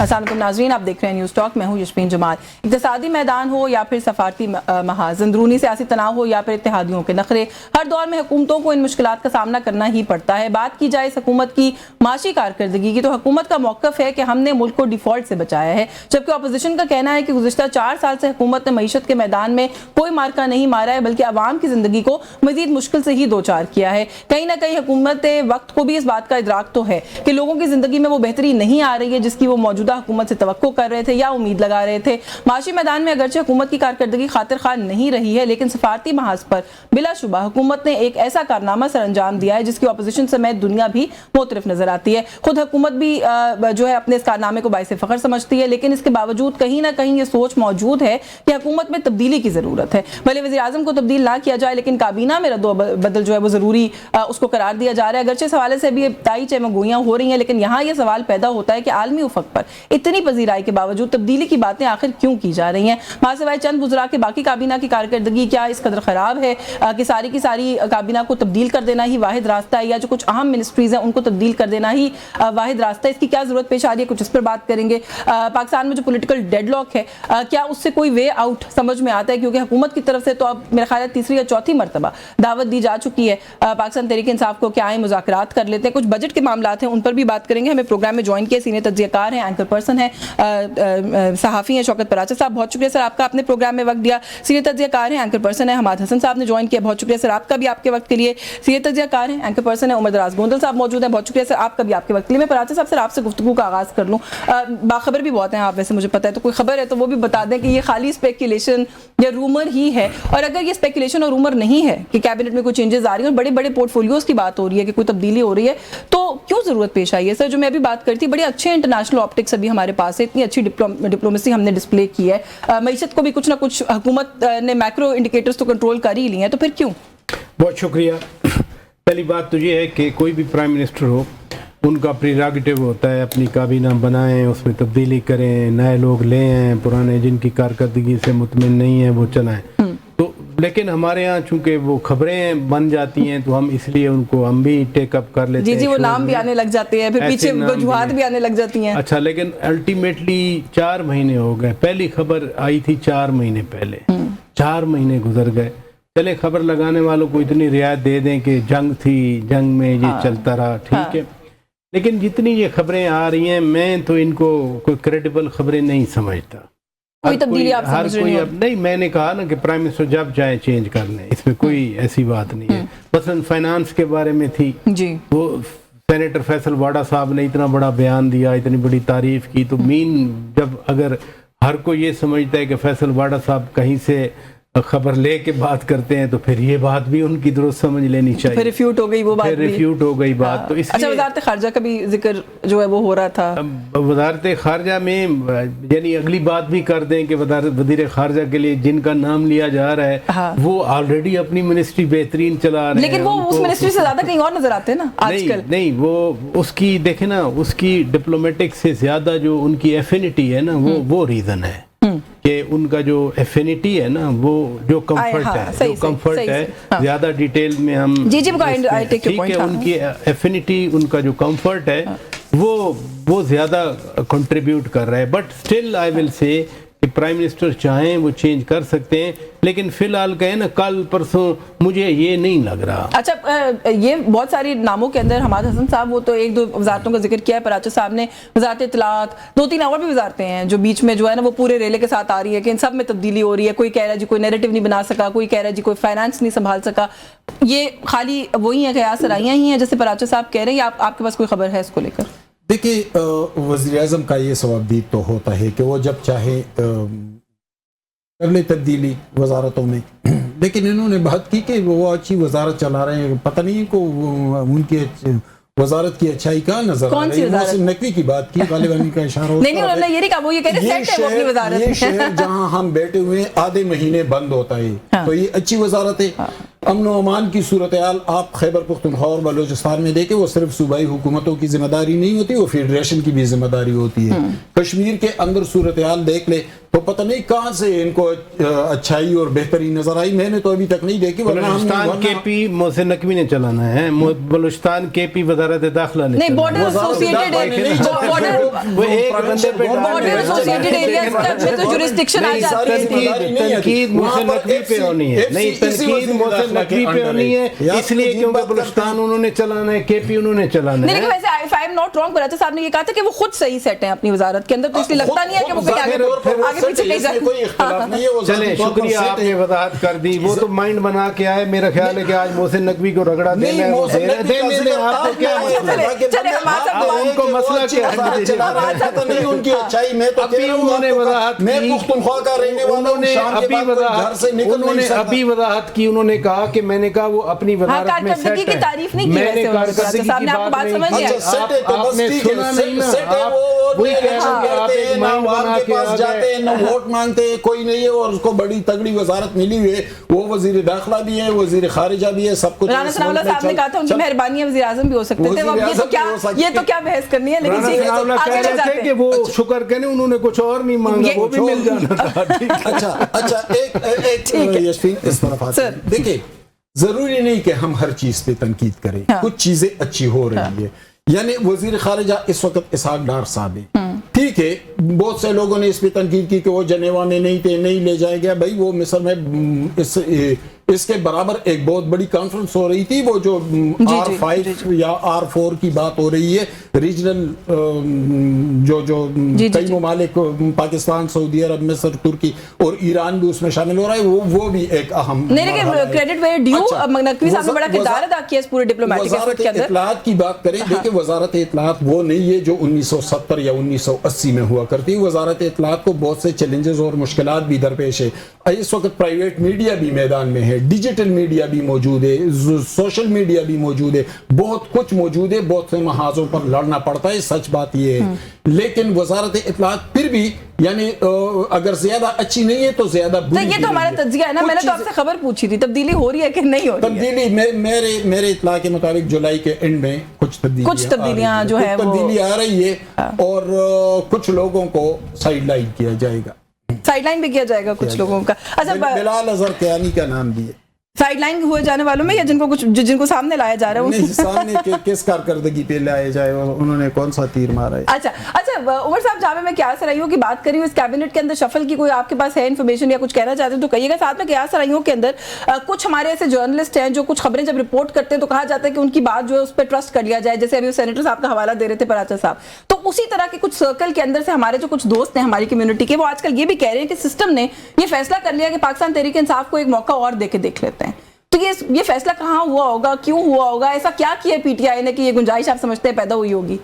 السلام علیکم ناظرین، آپ دیکھ رہے ہیں نیوز ٹاک، میں ہوں یشمین جمال۔ اقتصادی میدان ہو یا پھر سفارتی محاذ، اندرونی سیاسی تناؤ ہو یا پھر اتحادیوں کے نخرے، ہر دور میں حکومتوں کو ان مشکلات کا سامنا کرنا ہی پڑتا ہے۔ بات کی جائے اس حکومت کی معاشی کارکردگی کی تو حکومت کا موقف ہے کہ ہم نے ملک کو ڈیفالٹ سے بچایا ہے، جبکہ اپوزیشن کا کہنا ہے کہ گزشتہ 4 سال سے حکومت نے معیشت کے میدان میں کوئی مارکہ نہیں مارا ہے، بلکہ عوام کی زندگی کو مزید مشکل سے ہی دوچار کیا ہے۔ کہیں نہ کہیں حکومت وقت کو بھی اس بات کا ادراک تو ہے کہ لوگوں کی زندگی میں وہ بہتری نہیں آ رہی ہے جس کی وہ موجودہ حکومت سے توقع کر رہے تھے یا امید لگا رہے تھے۔ معاشی میدان میں اگرچہ حکومت کی کارکردگی خاطر خواہ نہیں رہی ہے، لیکن سفارتی محاذ پر بلا شبہ حکومت نے ایک ایسا کارنامہ سر انجام دیا ہے جس کی اپوزیشن سمیت دنیا بھی معترف نظر آتی ہے۔ خود حکومت بھی جو ہے اپنے اس کارنامے کو باعث فخر سمجھتی ہے، لیکن اس کے باوجود کہیں نہ کہیں یہ سوچ موجود ہے کہ حکومت میں تبدیلی کی ضرورت ہے۔ بھلے وزیر اعظم کو تبدیل نہ کیا جائے، لیکن کابینہ میں رد و بدل جو ہے وہ ضروری اس کو قرار دیا جا رہا ہے۔ اگرچہ اس حوالے سے بھی ابتدائی چہمگوئیاں ہو رہی ہیں، لیکن یہاں یہ سوال پیدا ہوتا ہے کہ عالمی افق پر اتنی پذیرائی کے باوجود تبدیلی کی باتیں آخر کیوں کی جا رہی ہیں؟ ماں سوائے چند وزراء کے باقی کابینہ کی کارکردگی کیا اس قدر خراب ہے کہ ساری کی ساری کابینہ کو تبدیل کر دینا ہی واحد راستہ ہے، یا جو کچھ اہم منسٹریز ہیں ان کو تبدیل کر دینا ہی واحد راستہ ہے؟ اس کی کیا ضرورت پیش آ رہی ہے، کچھ اس پر بات کریں گے۔ پاکستان میں جو پولیٹیکل ڈیڈ لاک ہے، کیا اس سے کوئی وے آؤٹ سمجھ میں آتا ہے؟ کیونکہ حکومت کی طرف سے تو اب میرے خیال ہے تیسری یا چوتھی مرتبہ دعوت دی جا چکی ہے پاکستان تحریک انصاف کو کہ آئیں مذاکرات کر لیتے ہیں۔ کچھ بجٹ کے معاملات ہیں، ان پر بھی بات کریں گے۔ ہمیں پروگرام میں جوائن کیا سینئر تجزیہ کار ہیں، اینکر پرسن ہیں، صحافی ہیں شوکت پراچا صاحب، بہت شکریہ سر آپ کا، اپنے پروگرام میں وقت دیا۔ سینئر تجزیہ کار ہیں، اینکر پرسن ہیں، حماد حسن صاحب نے جوائن کیا، بہت شکریہ سر آپ کا بھی آپ کے وقت کے لیے۔ سینئر تجزیہ کار ہیں، اینکر پرسن ہیں، عمر دراز گوندل صاحب موجود ہیں، بہت شکریہ سر آپ کا بھی آپ کے وقت کے لیے۔ میں پراچا صاحب سر آپ سے گفتگو کا آغاز کر لوں، باخبر بھی بہت ہیں آپ، ویسے مجھے پتہ ہے، تو کوئی خبر ہے تو وہ بھی بتا دیں کہ یہ خالی اسپیکولیشن یا رومر ہی ہے، اور اگر یہ اسپیکولیشن اور رومر نہیں ہے کہ کیبنٹ میں کوئی چینجز آ رہی ہیں اور بڑے بڑے پورٹ فولیوز کی بات ہو رہی ہے کہ کوئی تبدیلی ہو رہی ہے، تو کیوں ضرورت پیش آئی ہے؟ سر جو میں ابھی بات کرتی بڑے اچھے انٹرنیشنل آپٹکس ابھی ہمارے پاس ہے، اتنی اچھی ڈپلومیسی ہم نے ڈسپلے کی ہے، معیشت کو بھی کچھ نہ کچھ حکومت نے میکرو انڈیکیٹرز تو کنٹرول کر ہی لی ہیں، تو پھر کیوں؟ بہت شکریہ۔ پہلی بات تو یہ ہے کہ کوئی بھی پرائم منسٹر ہو، ان کا پریراگیٹو ہوتا ہے اپنی کابینہ بنائیں، اس میں تبدیلی کریں، نئے لوگ لے آئیں، پرانے جن کی کارکردگی سے مطمئن نہیں ہیں وہ چلائیں۔ تو لیکن ہمارے ہاں چونکہ وہ خبریں بن جاتی ہیں تو ہم اس لیے ان کو ہم بھی ٹیک اپ کر لیتے ہیں۔ جی وہ نام بھی آنے لگ جاتے ہیں، پھر پیچھے وجوہات بھی آنے لگ جاتی ہیں۔ اچھا، لیکن الٹیمیٹلی 4 مہینے ہو گئے، پہلی خبر آئی تھی 4 مہینے پہلے، 4 مہینے گزر گئے۔ چلے خبر لگانے والوں کو اتنی رعایت دے دیں کہ جنگ تھی، جنگ میں یہ چلتا رہا، ٹھیک ہے، لیکن جتنی یہ خبریں آ رہی ہیں میں تو ان کو کوئی کریڈیبل خبریں نہیں سمجھتا۔ کوئی تبدیلی آپ سمجھ رہے ہیں؟ نہیں، میں نے کہا نا کہ پرائم منسٹر جب چاہے چینج کر لیں، اس میں کوئی ایسی بات نہیں ہے۔ مثلا فائنانس کے بارے میں تھی، وہ سینیٹر فیصل واڈا صاحب نے اتنا بڑا بیان دیا، اتنی بڑی تعریف کی، تو جب اگر ہر کوئی یہ سمجھتا ہے کہ فیصل واڈا صاحب کہیں سے خبر لے کے بات کرتے ہیں تو پھر یہ بات بھی ان کی درست سمجھ لینی چاہیے، پھر ریفیوٹ ہو گئی وہ بات، ریفیوٹ ہو گئی بات۔ تو اس اچھا، وزارت خارجہ کا بھی ذکر جو ہے وہ ہو رہا تھا، وزارت خارجہ میں یعنی اگلی بات بھی کر دیں کہ وزیر خارجہ کے لیے جن کا نام لیا جا رہا ہے وہ آلریڈی اپنی منسٹری بہترین چلا رہے ہیں، لیکن وہ اس منسٹری سے زیادہ کہیں اور نظر آتے ہیں نا آج کل۔ نہیں، وہ اس کی دیکھیں نا، اس کی ڈپلومیٹک سے زیادہ جو ان کی ایفینٹی ہے نا وہ ریزن ہے کہ ان کا جو ایفینٹی ہے نا، وہ جو کمفرٹ ہے، زیادہ ڈیٹیل میں ہم ٹھیک ہے، ان کی ایفینٹی، ان کا جو کمفرٹ ہے وہ زیادہ کنٹریبیوٹ کر رہا ہے۔ بٹ اسٹل آئی ول سے کہ پرائم منسٹر چاہیں وہ چینج کر سکتے ہیں، لیکن فی الحال کہیں نا کل پرسوں مجھے یہ نہیں لگ رہا۔ اچھا، یہ بہت ساری ناموں کے اندر حماد حسن صاحب وہ تو 1-2 وزارتوں کا ذکر کیا ہے، پراچا صاحب نے وزارت اطلاعات، 2-3 اور بھی وزارتیں ہیں جو بیچ میں جو ہے نا وہ پورے ریلے کے ساتھ آ رہی ہے کہ ان سب میں تبدیلی ہو رہی ہے۔ کوئی کہہ رہا ہے جی کوئی نیریٹو نہیں بنا سکا، کوئی کہہ رہا ہے جی کوئی فائنانس نہیں سنبھال سکا۔ یہ خالی وہی ہیں قیاس سرائیاں ہی ہیں جیسے پراچا صاحب کہہ رہے ہیں، یا آپ کے پاس کوئی خبر ہے اس کو لے کر؟ دیکھیں، وزیر اعظم کا یہ ثوابدید تو ہوتا ہے کہ وہ جب چاہے کر لے تبدیلی وزارتوں میں، لیکن انہوں نے بات کی کہ وہ اچھی وزارت چلا رہے ہیں، پتہ نہیں کو ان کی وزارت کی اچھائی کہاں نظر آ رہی ہے۔ محسن نقوی کی بات کی، غالباً کا اشارہ ہوتا ہے، نہیں انہوں نے یہ نہیں کہا، وہ یہ کہہ رہے ہیں سیٹ ہے وہ اپنی وزارت، یہ شہر جہاں ہم بیٹھے ہوئے آدھے مہینے بند ہوتا ہے، تو یہ اچھی وزارت ہے۔ امن و امان کی صورتحال آپ خیبر پختونخوا اور بلوچستان میں دیکھیں، وہ صرف صوبائی حکومتوں کی ذمہ داری نہیں ہوتی، وہ فیڈریشن کی بھی ذمہ داری ہوتی ہے۔ کشمیر کے اندر صورتحال دیکھ لے تو پتہ نہیں کہاں سے ان کو اچھائی اور بہتری نظر آئی. میں نے تو ابھی تک نہیں دیکھی. بلوچستان کے پی محسن نقوی نے چلانا ہے, بلوچستان کے پی وزارت داخلہ نے نہیں, بارڈر ایسوسیٹڈ ایریاز میں تو جورسڈکشن آ جاتی ہے. تنقید محسن نقوی پہ ہونی ہے, نہیں تنقید محسن نقوی پہ ہونی ہے, اس لیے کیونکہ بلوچستان انہوں نے چلانا ہے, کے پی انہوں نے چلانا ہے. لیکن ویسے if I am not wrong, براچہ صاحب نے یہ کہا تھا کہ وہ خود صحیح سیٹ ہیں اپنی وزارت کے اندر, تو اس لیے لگتا نہیں ہے کہ وہ کہیں آگے پیچھے نہیں جائیں. کوئی اختلاف نہیں ہے. چلیں شکریہ, آپ نے وضاحت کر دی. وہ تو مائنڈ بنا کے آئے, میرا خیال ہے کہ آج محسن نقوی کو رگڑا دینا ہے. آپ کو کیا ان کو مسئلہ کیا ہے؟ ان کی اچھائی میں تو انہوں نے وضاحت میں پختونخوا کا رہنے والا ہوں. انہوں نے ابھی وضاحت کی, انہوں نے کہا کہ میں نے کہا وہ اپنی وزارت میں سیٹ ہے. کی تعریف نہیں کی ویسے براچہ صاحب نے, آپ کو بات سمجھ گئے. آپ نے سنا نہیں نا, آپ وہی کہہ رہے ہیں کہ آپ ایک مائنڈ بنا کے آ گئے, نہ ووٹ مانگتے کوئی نہیں ہے, اور اس کو بڑی تگڑی وزارت ملی ہوئی ہے. وہ وزیر داخلہ بھی ہے, وزیر خارجہ بھی ہے, سب کچھ. رانا ثناء اللہ صاحب نے کہا تھا ان کی مہربانی ہے وزیر اعظم بھی ہو سکتے تھے. یہ تو کیا بحث کرنی ہے, لیکن رانا ثناء اللہ کہہ رہے تھے کہ وہ شکر کریں انہوں نے کچھ اور نہیں مانگا, وہ بھی مل جانا تھا. اچھا ایک یشفین اس طرف آتے ہیں. دیکھیں ضروری نہیں کہ ہم ہر چیز پہ تنقید کریں, کچھ چیزیں اچھی ہو رہی ہے. یعنی وزیر خارجہ اس وقت اسحاق ڈار صاحب ہیں, ٹھیک ہے, بہت سے لوگوں نے اس پہ تنقید کی کہ وہ جنیوا میں نہیں تھے, نہیں لے جائے گیا. بھائی وہ مصر میں اس کے برابر ایک بہت بڑی کانفرنس ہو رہی تھی, وہ جو R5 یا R4 کی بات ہو رہی ہے, ریجنل جو کئی ممالک پاکستان, سعودی عرب, مصر, ترکی اور ایران بھی اس میں شامل ہو رہا ہے, وہ بھی ایک اہم. نہیں لیکن کریڈٹ ویئر ڈیو, نقوی صاحب نے بڑا کردار ادا کیا اس پورے ڈپلومیٹک ایفرٹ کے اندر. اطلاعات کی بات کریں, دیکھیں وزارت اطلاعات وہ نہیں ہے جو 1970 یا 1980 میں ہوا کرتی. وزارت اطلاعات کو بہت سے چیلنجز اور مشکلات بھی درپیش ہے. اس وقت پرائیویٹ میڈیا بھی میدان میں ہے, ڈیجیٹل میڈیا بھی موجود ہے, سوشل میڈیا بھی موجود ہے, بہت کچھ موجود ہے, بہت سے محاذوں پر لڑنا پڑتا ہے, سچ بات یہ ہے. لیکن وزارت اطلاعات پھر بھی یعنی اگر زیادہ اچھی نہیں ہے تو زیادہ بری. یہ تو ہمارا تجزیہ ہے نا, میں نے تو آپ سے خبر پوچھی تھی تبدیلی ہو رہی ہے کہ نہیں ہو رہی ہے. تبدیلی میرے اطلاع کے مطابق جولائی کے اینڈ میں کچھ تبدیلیاں جو ہے تبدیلی آ رہی ہے, اور کچھ لوگوں کو سائیڈ لائن کیا جائے گا, سائیڈ لائن بھی کیا جائے گا کچھ لوگوں کا. اچھا بلال اظہر کیانی کا نام بھی ہے سائیڈ لائن ہوئے جانے والوں میں, یا جن کو سامنے لایا جا رہا ہے سامنے کس کارکردگی پہ لایا جائے, انہوں نے کون سا تیر مارا ہے. اچھا عمر صاحب, جہاں میں قیاس رائیوں کی بات کر رہی ہوں, اس کیبنٹ کے اندر شفل کی کوئی آپ کے پاس ہے انفارمیشن یا کچھ کہنا چاہتے ہیں تو کہیے گا. ساتھ میں قیاس رائیوں کے اندر کچھ ہمارے ایسے جرنلسٹ ہیں جو کچھ خبریں جب رپورٹ کرتے ہیں تو کہا جاتا ہے کہ ان کی بات جو ہے اس پہ ٹرسٹ کر لیا جائے, جیسے ابھی سینیٹر صاحب کا حوالہ دے رہے تھے براچہ صاحب. تو اسی طرح کے کچھ سرکل کے اندر سے ہمارے جو کچھ دوست ہیں ہماری کمیونٹی کے, وہ آج کل یہ بھی کہہ رہے ہیں کہ سسٹم نے یہ فیصلہ کر لیا کہ پاکستان تحریک انصاف کو ایک موقع اور دے کے دیکھ لیتے ہیں. تو یہ فیصلہ کہاں ہوا ہوگا, کیوں ہوا ہوگا, ایسا کیا کیا پی ٹی آئی نے کہ یہ گنجائش آپ سمجھتے ہیں پیدا ہوئی ہوگی؟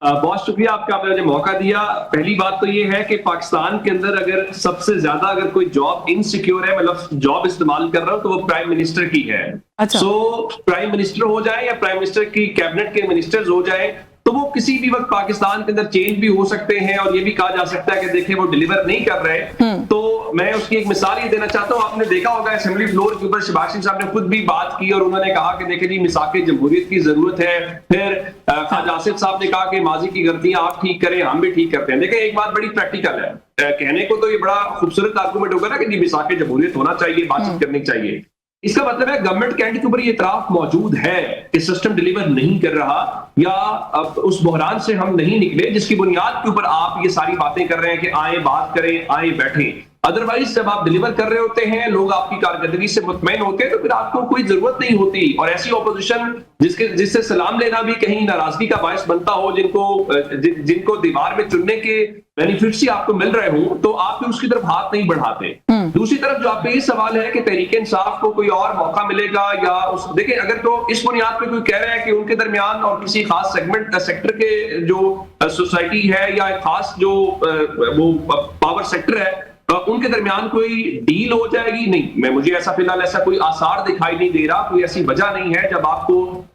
بہت شکریہ آپ کا, آپ نے مجھے موقع دیا. پہلی بات تو یہ ہے کہ پاکستان کے اندر اگر سب سے زیادہ اگر کوئی جاب انسیکیور ہے, مطلب جاب استعمال کر رہا ہوں, تو وہ پرائم منسٹر کی ہے. سو پرائم منسٹر ہو جائے یا پرائم منسٹر کی کیبنٹ کے منسٹرز ہو جائے, تو وہ کسی بھی وقت پاکستان کے اندر چینج بھی ہو سکتے ہیں, اور یہ بھی کہا جا سکتا ہے کہ دیکھیں وہ ڈیلیور نہیں کر رہے. تو میں اس کی ایک مثال یہ دینا چاہتا ہوں. آپ نے دیکھا ہوگا اسمبلی فلور کے اوپر شہباز شریف صاحب نے خود بھی بات کی, اور انہوں نے کہا کہ دیکھیں جی میثاق جمہوریت کی ضرورت ہے. پھر خواجہ آصف صاحب نے کہا کہ ماضی کی غلطیاں آپ ٹھیک کریں, ہم بھی ٹھیک کرتے ہیں. دیکھیں ایک بات بڑی پریکٹیکل ہے, کہنے کو تو یہ بڑا خوبصورت آرگومنٹ ہوگا نا کہ جی میثاق جمہوریت ہونا چاہیے, بات چیت کرنی چاہیے. اس کا مطلب ہے گورنمنٹ کے اینڈ کے اوپر یہ اعتراف موجود ہے کہ سسٹم ڈیلیور نہیں کر رہا, یا اس بحران سے ہم نہیں نکلے جس کی بنیاد کے اوپر آپ یہ ساری باتیں کر رہے ہیں کہ آئیں بات کریں, آئیں بیٹھیں. ادروائز جب آپ ڈیلیور کر رہے ہوتے ہیں, لوگ آپ کی کارکردگی سے مطمئن ہوتے ہیں, تو پھر آپ کو کوئی ضرورت نہیں ہوتی. اور ایسی اپوزیشن جس سے سلام لینا بھی کہیں ناراضگی کا باعث بنتا ہو, جن کو دیوار میں چننے کے بینیفٹس ہی آپ کو مل رہے ہوں, تو آپ پھر اس کی طرف ہاتھ نہیں بڑھاتے. دوسری طرف جو آپ کا یہ سوال ہے کہ تحریک انصاف کو کوئی اور موقع ملے گا, یا دیکھیں اگر تو اس بنیاد پہ کوئی کہہ رہا ہے کہ ان کے درمیان اور کسی خاص سیگمنٹ سیکٹر کے جو سوسائٹی ہے یا ایک خاص جو وہ پاور سیکٹر ہے, ان کے درمیان کوئی ڈیل ہو جائے گی, نہیں, مجھے ایسا فی الحال ایسا کوئی آثار دکھائی نہیں دے رہا. کوئی ایسی وجہ نہیں ہے جب آپ کو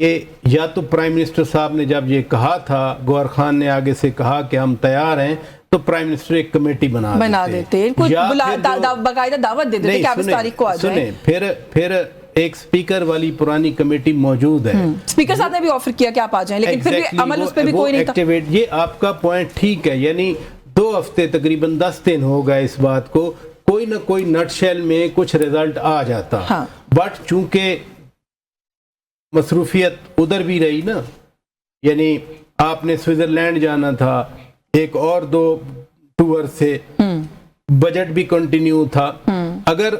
کہ یا تو پرائم منسٹر صاحب نے جب یہ کہا تھا، گوہر خان نے آگے سے کہا کہ ہم تیار ہیں، تو پرائم منسٹر ایک کمیٹی بنا دیتے، باقاعدہ دعوت دے دیتے کہ آپ اس تاریخ کو آ جائیں۔ پھر ایک سپیکر والی پرانی کمیٹی موجود ہے، سپیکر صاحب نے بھی آفر کیا کہ آپ آ جائیں، لیکن پھر بھی عمل اس پہ بھی کوئی نہیں تھا۔ یہ آپ کا پوائنٹ ٹھیک ہے، یعنی 2 ہفتے تقریباً 10 دن ہو گئے اس بات کو، کوئی نہ کوئی نٹ شیل میں کچھ رزلٹ آ جاتا، بٹ چونکہ مصروفیت ادھر بھی رہی نا، یعنی آپ نے سوئٹزرلینڈ جانا تھا، ایک اور 2 ٹور سے، بجٹ بھی کنٹینیو تھا، اگر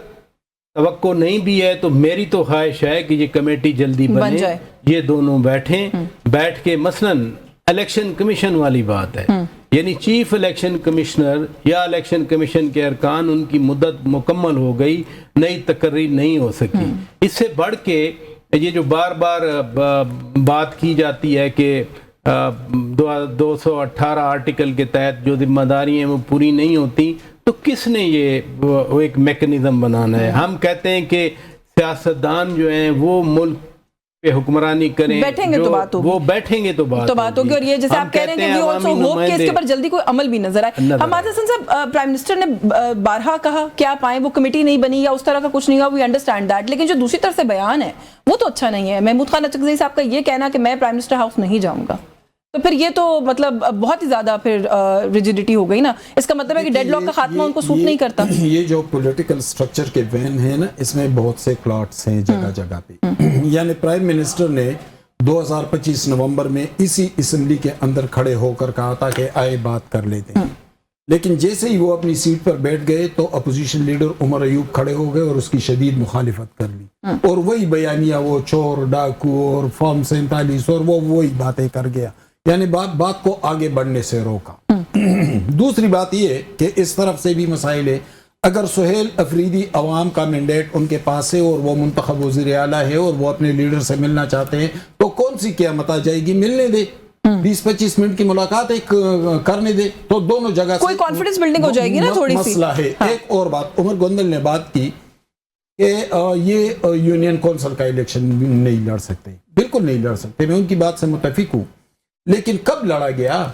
توقع نہیں بھی ہے تو میری تو خواہش ہے کہ یہ کمیٹی جلدی بن جائے، یہ دونوں بیٹھ کے مثلاً الیکشن کمیشن والی بات ہے، یعنی چیف الیکشن کمشنر یا الیکشن کمیشن کے ارکان، ان کی مدت مکمل ہو گئی، نئی تقرری نہیں ہو سکی۔ اس سے بڑھ کے یہ جو بار بار بات کی جاتی ہے کہ 218 آرٹیکل کے تحت جو ذمہ داری ہیں وہ پوری نہیں ہوتی، تو کس نے یہ ایک میکنزم بنانا ہے؟ ہم کہتے ہیں کہ سیاستدان جو ہیں وہ ملک پہ حکمرانی کریں، بیٹھیں گے تو بات ہوگی، وہ بیٹھیں گے تو بات ہوگی، اور یہ جیسے آپ کہہ رہے ہیں کہ وی آلسو ہوپ کہ اس کے اوپر جلدی کوئی عمل بھی نظر آئے۔ حماد حسن صاحب، پرائم منسٹر نے بارہا کہا کہ آپ آئیں، وہ کمیٹی نہیں بنی یا اس طرح کا کچھ نہیں ہوا، وی انڈرسٹینڈ دیٹ، لیکن جو دوسری طرف سے بیان ہے وہ تو اچھا نہیں ہے۔ محمود خان اچکزئی صاحب کا یہ کہنا کہ میں پرائم منسٹر ہاؤس نہیں جاؤں گا، تو پھر یہ تو مطلب بہت ہی زیادہ پھر ریجیڈیٹی ہو گئی نا، اس کا مطلب ہے کہ ڈیڈ لاک کا خاتمہ ان کو سوٹ نہیں کرتا۔ یہ جو پولیٹیکل سٹرکچر کے وین ہے نا، اس میں بہت سے کلاٹس ہیں جگہ جگہ پہ، یعنی پرائم منسٹر نے 2025 نومبر میں اسی اسمبلی کے اندر کھڑے ہو کر کہا تھا کہ آئے بات کر لیتے ہیں، لیکن جیسے ہی وہ اپنی سیٹ پر بیٹھ گئے تو اپوزیشن لیڈر عمر ایوب کھڑے ہو گئے اور اس کی شدید مخالفت کر لی، اور وہی بیانیہ، وہ چور ڈاکو اور فارم 47 اور وہی باتیں کر گیا، یعنی بات کو آگے بڑھنے سے روکا۔ دوسری بات یہ کہ اس طرف سے بھی مسائل ہے، اگر سہیل افریدی عوام کا مینڈیٹ ان کے پاس ہے اور وہ منتخب وزیر اعلیٰ ہے اور وہ اپنے لیڈر سے ملنا چاہتے ہیں، تو کون سی قیامت آ جائے گی؟ ملنے دے، 20-25 منٹ کی ملاقات کرنے دے، تو دونوں جگہ کوئی کانفیڈنس بلڈنگ ہو جائے گی نا تھوڑی سی۔ مسئلہ ہے۔ ایک اور بات، عمر گوندل نے بات کی کہ یہ یونین کونسل کا الیکشن نہیں لڑ سکتے، بالکل نہیں لڑ سکتے، میں ان کی بات سے متفق ہوں، لیکن کب لڑا گیا؟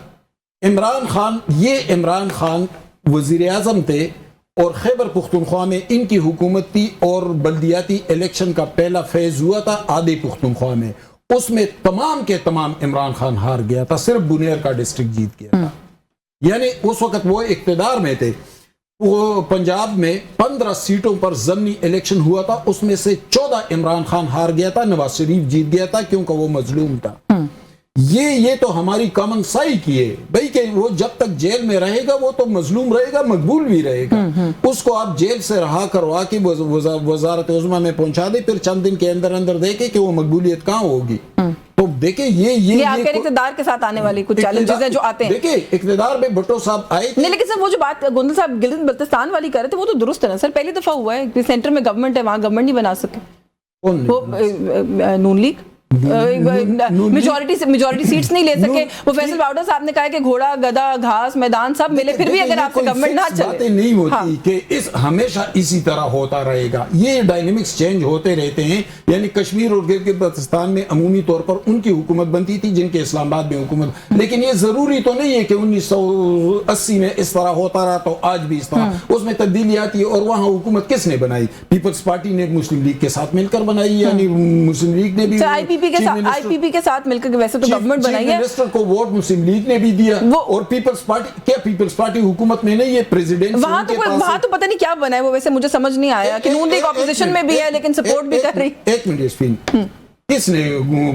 عمران خان وزیر اعظم تھے اور خیبر پختونخوا میں ان کی حکومت تھی، اور بلدیاتی الیکشن کا پہلا فیز ہوا تھا آدھی پختونخوا میں، اس میں تمام کے تمام عمران خان ہار گیا تھا، صرف بنیر کا ڈسٹرکٹ جیت گیا تھا، یعنی اس وقت وہ اقتدار میں تھے۔ وہ پنجاب میں 15 سیٹوں پر ضمنی الیکشن ہوا تھا، اس میں سے 14 عمران خان ہار گیا تھا، نواز شریف جیت گیا تھا کیونکہ وہ مظلوم تھا۔ یہ تو ہماری کامن سائی کی ہے بھائی، کہ وہ جب تک جیل میں رہے گا وہ تو مظلوم رہے گا، مقبول بھی رہے گا، اس کو آپ جیل سے رہا کروا کے وزارت عظمیٰ میں پہنچا دے، پھر چند دن کے اندر دیکھیں کہ وہ مقبولیت کہاں ہوگی۔ تو دیکھیں یہ آپ کے اقتدار کے ساتھ آنے والی کچھ چیلنجز ہیں جو آتے ہیں۔ دیکھیں اقتدار میں بھٹو صاحب آئے تھے، نہیں، لیکن سر وہ جو بات گوندل صاحب گلگت بلتستان والی کر رہے تھے وہ تو درست ہے نا سر، پہلی دفعہ ہوا ہے کہ سینٹر میں گورنمنٹ ہے، وہاں گورنمنٹ نہیں بنا سکے وہ نون لیگ، میجورٹی سیٹس نہیں لے سکے، وہ فیصل باؤڈر صاحب نے کہا کہ گھوڑا گدا گھاس میدان سب ملے، پھر بھی اگر آپ سے گورنمنٹ نہ چلے، باتیں نہیں ہوتی کہ ہمیشہ اسی طرح ہوتا رہے گا، یہ ڈائنامکس چینج ہوتے رہتے ہیں، یعنی کشمیر اور گلگت بلتستان میں عمومی طور پر ان کی حکومت بنتی تھی جن کے اسلام آباد میں حکومت، لیکن یہ ضروری تو نہیں ہے کہ 1980 میں اس طرح ہوتا رہا تو آج بھی اس طرح، اس میں تبدیلی آتی ہے، اور وہاں حکومت کس نے بنائی؟ پیپلز پارٹی نے مسلم لیگ کے ساتھ مل کر بنائی، یعنی مسلم لیگ نے بھی آئی پی پی کے ساتھ مل کر ویسے تو گورنمنٹ بنائی ہے، منسٹر کو ووٹ مسلم لیگ نے بھی دیا، اور پیپلز پارٹی حکومت میں نہیں ہے، پریزیڈنٹ وہاں تو پتہ نہیں کیا بنا ہے، وہ ویسے مجھے سمجھ نہیں آیا کہ نون لیگ اپوزیشن میں بھی ہے لیکن سپورٹ بھی کر رہی۔ ایک منٹ، کس نے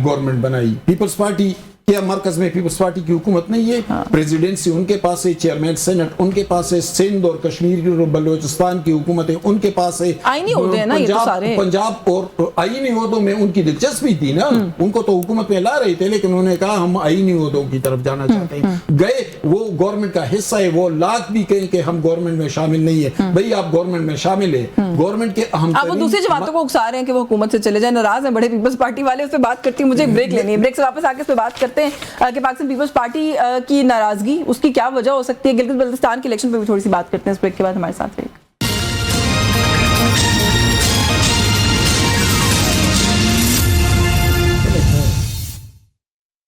گورنمنٹ بنائی؟ پیپلز پارٹی، کیا مرکز میں پیپلز پارٹی کی حکومت نہیں ہے؟ پریزیڈنسی ان کے پاس ہے، چیئرمین سینٹ ان کے پاس ہے، سندھ اور کشمیر اور بلوچستان کی حکومت ہے ان کے پاس ہے، آئینی عہدے ہیں نا یہ تو سارے، پنجاب اور آئینی عہدوں میں ان کی دلچسپی تھی نا، ان کو تو حکومت میں لا رہے تھے، لیکن انہوں نے کہا ہم آئینی عہدوں کی طرف جانا چاہتے ہیں، گئے، وہ گورنمنٹ کا حصہ ہے، وہ لاکھ بھی کہیں کہ ہم گورنمنٹ میں شامل نہیں ہے، بھئی آپ گورنمنٹ میں شامل ہیں، گورنمنٹ کے اہم آپ وہ دوسری جماعتوں کو اکسا رہے ہیں کہ وہ حکومت سے چلے جائیں، ناراض ہیں بڑے پیپلز پارٹی والے، اس پہ بات کرتی ہوں، مجھے بریک لینی ہے، بریک سے واپس آ کے اس پہ بات کرتے ہیں کہ پاکستان پیپلز پارٹی کی ناراضگی، اس کی کیا وجہ ہو سکتی ہے، گلگت بلتستان کے الیکشن پہ بھی تھوڑی سی بات کرتے ہیں، اس بریک کے بعد ہمارے ساتھ رہیے۔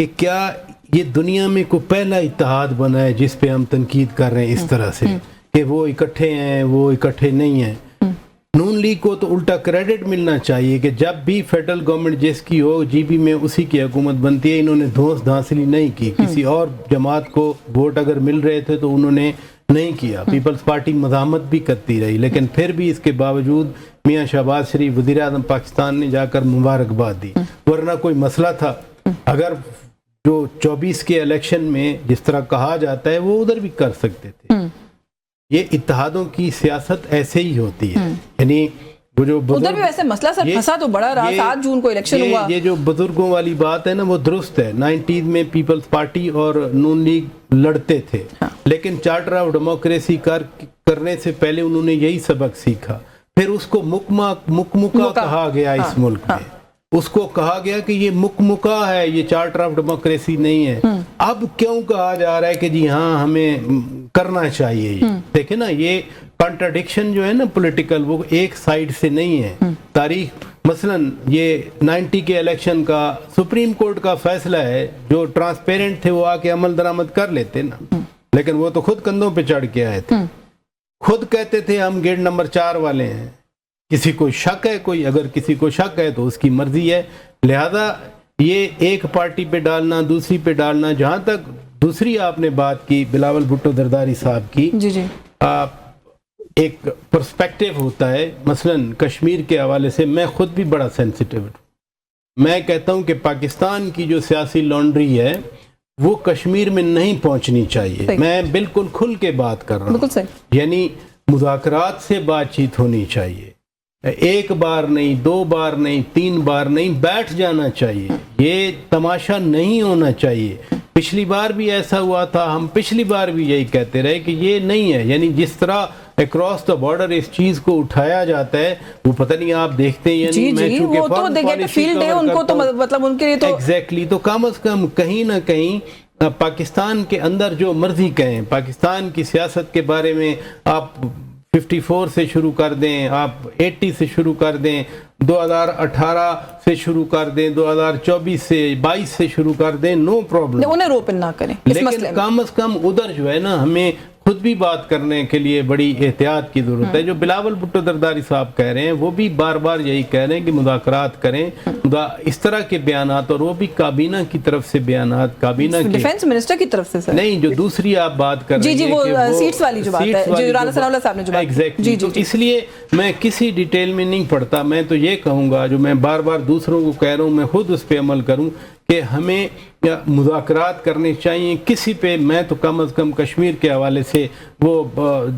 کہ کیا یہ دنیا میں کوئی پہلا اتحاد بنا ہے جس پہ ہم تنقید کر رہے ہیں اس طرح سے کہ وہ اکٹھے ہیں وہ اکٹھے نہیں ہیں. نون لیگ کو تو الٹا کریڈٹ ملنا چاہیے کہ جب بھی فیڈرل گورنمنٹ جس کی ہو جی بی میں اسی کی حکومت بنتی ہے, انہوں نے دھوس دھانسلی نہیں کی. کسی اور جماعت کو ووٹ اگر مل رہے تھے تو انہوں نے نہیں کیا. پیپلز پارٹی مزاحمت بھی کرتی رہی, لیکن پھر بھی اس کے باوجود میاں شہباز شریف وزیر اعظم پاکستان نے جا کر مبارکباد دی, ورنہ کوئی مسئلہ تھا. اگر جو 24 کے الیکشن میں جس طرح کہا جاتا ہے وہ ادھر بھی کر سکتے تھے. یہ اتحادوں کی سیاست ایسے ہی ہوتی ہے. یعنی وہ جو ادھر بھی ویسے مسئلہ سر پھنسا تو بڑا رہا, 7 جون کو الیکشن ہوا. یہ جو بزرگوں والی بات ہے نا وہ درست ہے. 90s میں پیپلز پارٹی اور نون لیگ لڑتے تھے, لیکن چارٹر آف ڈیموکریسی کرنے سے پہلے انہوں نے یہی سبق سیکھا. پھر اس کو مکمکا کہا گیا اس ملک میں. اس کو کہا گیا کہ یہ مکمکا ہے, یہ چارٹر آف ڈیموکریسی نہیں ہے. اب کیوں کہا جا رہا ہے کہ جی ہاں ہمیں کرنا چاہیے. دیکھیں نا یہ کنٹراڈکشن جو ہے نا پولیٹیکل, وہ ایک سائیڈ سے نہیں ہے. تاریخ مثلا یہ 90 کے الیکشن کا سپریم کورٹ کا فیصلہ ہے, جو ٹرانسپیرنٹ تھے وہ آ کے عمل درآمد کر لیتے نا, لیکن وہ تو خود کندھوں پہ چڑھ کے آئے تھے. خود کہتے تھے ہم گیٹ نمبر 4 والے ہیں. کسی کو شک ہے, کوئی اگر کسی کو شک ہے تو اس کی مرضی ہے. لہذا یہ ایک پارٹی پہ ڈالنا دوسری پہ ڈالنا. جہاں تک دوسری آپ نے بات کی بلاول بھٹو زرداری صاحب کی, جی ایک پرسپیکٹو ہوتا ہے. مثلا کشمیر کے حوالے سے میں خود بھی بڑا سینسیٹیو ہوں. میں کہتا ہوں کہ پاکستان کی جو سیاسی لانڈری ہے وہ کشمیر میں نہیں پہنچنی چاہیے. میں بالکل کھل کے بات کر رہا ہوں. یعنی مذاکرات سے بات چیت ہونی چاہیے. ایک بار نہیں, 2 بار نہیں, 3 بار نہیں, بیٹھ جانا چاہیے. یہ تماشا نہیں ہونا چاہیے. پچھلی بار بھی ایسا ہوا تھا, ہم پچھلی بار بھی یہی کہتے رہے کہ یہ نہیں ہے. یعنی جس طرح اکراس دا بارڈر اس چیز کو اٹھایا جاتا ہے وہ پتہ نہیں آپ دیکھتے ہیں. جی وہ تو دیکھیں فیلڈ ہے ان کو, تو مطلب ان کے لیے تو ایگزیکٹلی. تو کم از کم کہیں نہ کہیں پاکستان کے اندر جو مرضی کہیں, پاکستان کی سیاست کے بارے میں آپ 54 سے شروع کر دیں, آپ 80 سے شروع کر دیں, 2018 سے شروع کر دیں, 2024 سے 22 سے شروع کر دیں, نو پرابلم. انہیں روپن نہ کریں. لیکن کم از کم ادھر جو ہے نا ہمیں خود بھی بات کرنے کے لیے بڑی احتیاط کی ضرورت ہے. جو بلاول بھٹو زرداری صاحب کہہ رہے ہیں وہ بھی بار بار یہی کہہ رہے ہیں کہ مذاکرات کریں. اس طرح کے بیانات, اور وہ بھی کابینہ کی طرف سے بیانات, کابینہ کی ڈیفنس منسٹر کی طرف سے سر نہیں, جو دوسری آپ بات کر رہے ہیں جی وہ سیٹس والی جو بات ہے, جو رانا ثناء اللہ صاحب نے جو بات ایگزیکٹلی. تو اس لیے میں کسی ڈیٹیل میں نہیں پڑھتا. میں تو یہ کہوں گا جو میں بار بار دوسروں کو کہہ رہا ہوں, میں خود اس پہ عمل کروں کہ ہمیں مذاکرات کرنے چاہیے کسی پہ. میں تو کم از کم کشمیر کے حوالے سے وہ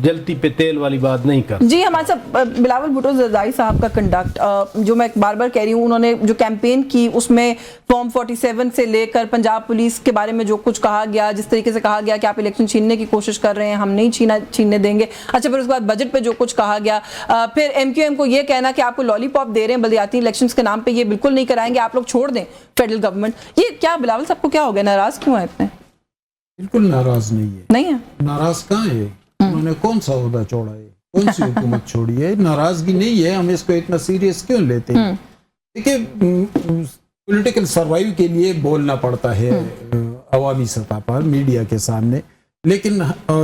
جلتی پہ تیل والی بات نہیں کر. جی ہمارے ساتھ بلاول بھٹو زرداری صاحب کا کنڈکٹ, جو میں بار بار کہہ رہی ہوں, انہوں نے جو کیمپین کی اس میں فارم 47 سے لے کر پنجاب پولیس کے بارے میں جو کچھ کہا گیا, جس طریقے سے کہا گیا کہ آپ الیکشن چھیننے کی کوشش کر رہے ہیں, ہم نہیں چھیننے دیں گے. اچھا پھر اس کے بعد بجٹ پہ جو کچھ کہا گیا, پھر MQM کو یہ کہنا کہ آپ کو لالی پاپ دے رہے ہیں بلدیاتی الیکشنز کے نام پہ, یہ بالکل نہیں کرائیں گے, آپ لوگ چھوڑ دیں فیڈرل گورنمنٹ. یہ کیا بلاول صاحب کو کیا ہو گیا, ناراض کیوں ہیں اتنے؟ بالکل ناراض نہیں ہے. نہیں ہے ناراض کہاں ہے, انہوں نے کون سا عہدہ چھوڑا ہے, کون سی حکومت چھوڑی ہے. ناراضگی نہیں ہے, ہم اس کو اتنا سیریس کیوں لیتے ہیں. دیکھیں پولیٹیکل سروائیو کے لیے بولنا پڑتا ہے عوامی سطح پر, میڈیا کے سامنے, لیکن